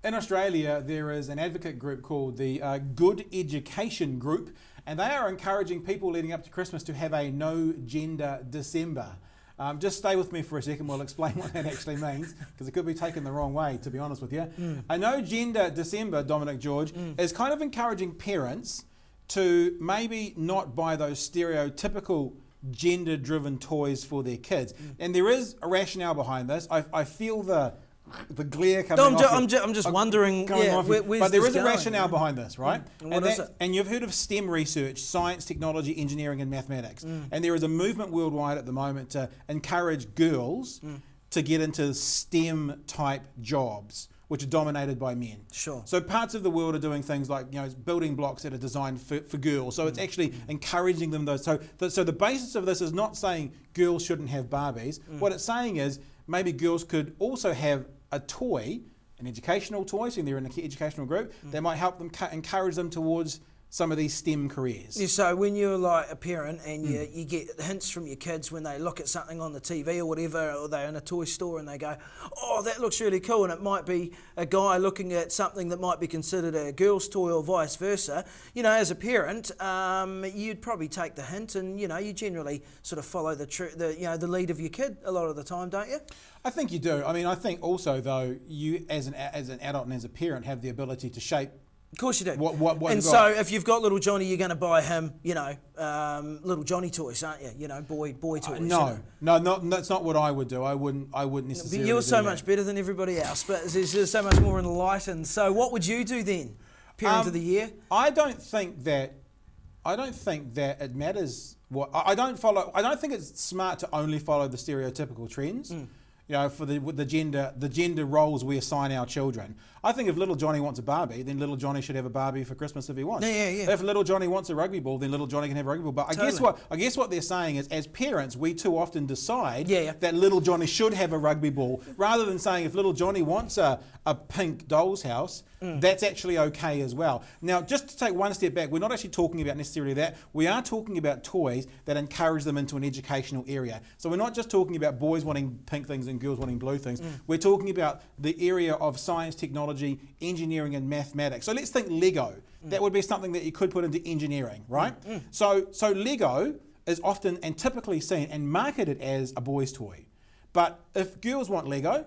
In Australia, there is an advocate group called the Good Education Group, and they are encouraging people leading up to Christmas to have a no gender December. Just stay with me for a second, we'll explain what that actually means, because it could be taken the wrong way, to be honest with you. A no gender December, Dominic George, is kind of encouraging parents to maybe not buy those stereotypical gender-driven toys for their kids. And there is a rationale behind this. I feel the glare coming off. I'm just wondering, where's but there is going? a rationale behind this, right? And what is it? And you've heard of STEM research, science, technology, engineering and mathematics. And there is a movement worldwide at the moment to encourage girls to get into STEM type jobs, which are dominated by men. Sure. So parts of the world are doing things like, building blocks that are designed for girls. So it's actually encouraging them those. So the basis of this is not saying girls shouldn't have Barbies. What it's saying is maybe girls could also have a toy, an educational toy, so they're in an educational group, that might help them encourage them towards some of these STEM careers. Yeah, so when you're like a parent and you get hints from your kids when they look at something on the TV or whatever, or they're in a toy store and they go, oh, that looks really cool, and it might be a guy looking at something that might be considered a girl's toy or vice versa. As a parent, you'd probably take the hint and, you generally sort of follow the lead of your kid a lot of the time, don't you? I think you do. I mean, I think also, though, you as an adult and as a parent have the ability to shape. Of course you do. What and so if you've got little Johnny, you're going to buy him, little Johnny toys, aren't you? Boy toys. No, that's not what I would do. I wouldn't necessarily. But you're so much better than everybody else. But there's so much more enlightened. So what would you do then, Parent of the Year? I don't think that it matters what I don't follow. I don't think it's smart to only follow the stereotypical trends. For the gender roles we assign our children. I think if little Johnny wants a Barbie, then little Johnny should have a Barbie for Christmas if he wants. Yeah. If little Johnny wants a rugby ball, then little Johnny can have a rugby ball. But I guess what they're saying is, as parents, we too often decide that little Johnny should have a rugby ball, rather than saying if little Johnny wants a pink doll's house, that's actually okay as well. Now, just to take one step back, we're not actually talking about necessarily that. We are talking about toys that encourage them into an educational area. So we're not just talking about boys wanting pink things and girls wanting blue things. We're talking about the area of science, technology, engineering and mathematics. So let's think Lego. That would be something that you could put into engineering, right? So Lego is often and typically seen and marketed as a boy's toy. But if girls want Lego,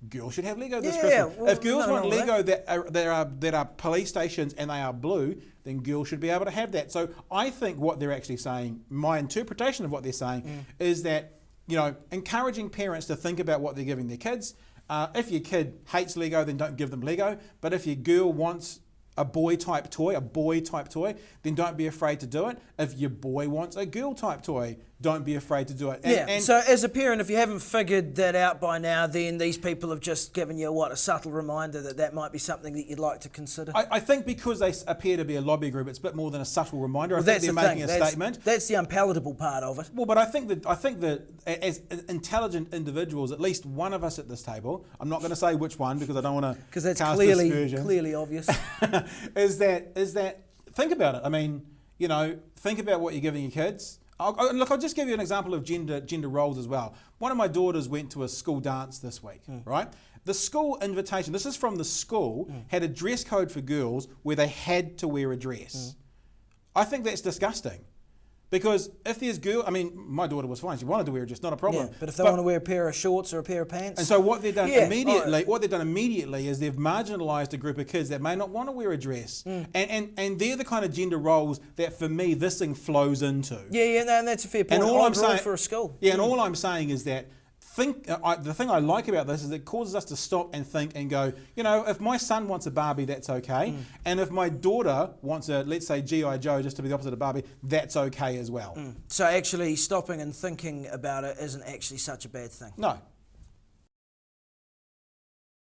girls should have Lego this Christmas. Well, if girls want Lego that are police stations and they are blue, then girls should be able to have that. So I think what they're actually saying, my interpretation of what they're saying, is that encouraging parents to think about what they're giving their kids. If your kid hates Lego, then don't give them Lego. But if your girl wants a boy type toy, then don't be afraid to do it. If your boy wants a girl type toy, don't be afraid to do it. And so as a parent, if you haven't figured that out by now, then these people have just given you a subtle reminder that might be something that you'd like to consider. I think because they appear to be a lobby group, it's a bit more than a subtle reminder. I think they're making a statement. That's the unpalatable part of it. Well, but I think that as intelligent individuals, at least one of us at this table, I'm not going to say which one because I don't want to because that's cast clearly obvious. is that think about it. I mean, think about what you're giving your kids. I'll just give you an example of gender roles as well. One of my daughters went to a school dance this week, right? The school invitation, this is from the school, had a dress code for girls where they had to wear a dress. I think that's disgusting. Because if there's my daughter was fine. She wanted to wear a dress, not a problem. Yeah, but if they want to wear a pair of shorts or a pair of pants. And so what they've done immediately is they've marginalised a group of kids that may not want to wear a dress. And they're the kind of gender roles that for me this thing flows into. Yeah, and that's a fair point. And all I'm saying for a school. Yeah, and all I'm saying is that the thing I like about this is it causes us to stop and think and go, if my son wants a Barbie, that's okay. And if my daughter wants let's say G.I. Joe, just to be the opposite of Barbie, that's okay as well. So actually stopping and thinking about it isn't actually such a bad thing. No.